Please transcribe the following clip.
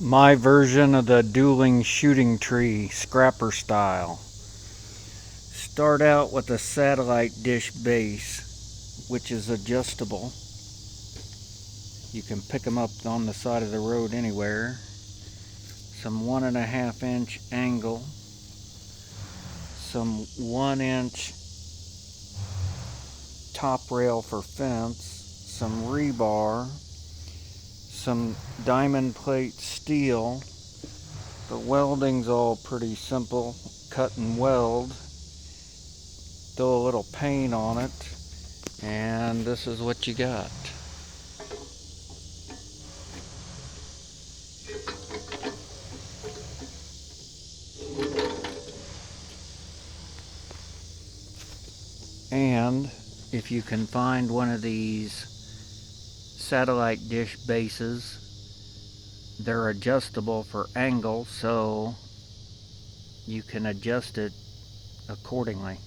My version of the dueling shooting tree, scrapper style. Start out with a satellite dish base, which is adjustable. You can pick them up on the side of the road anywhere. Some 1.5 inch angle, some 1 inch top rail for fence, some rebar, some diamond plate steel. The welding's all pretty simple, cut and weld. Throw a little paint on it, and this is what you got. And if you can find one of these satellite dish bases, they're adjustable for angle, so you can adjust it accordingly.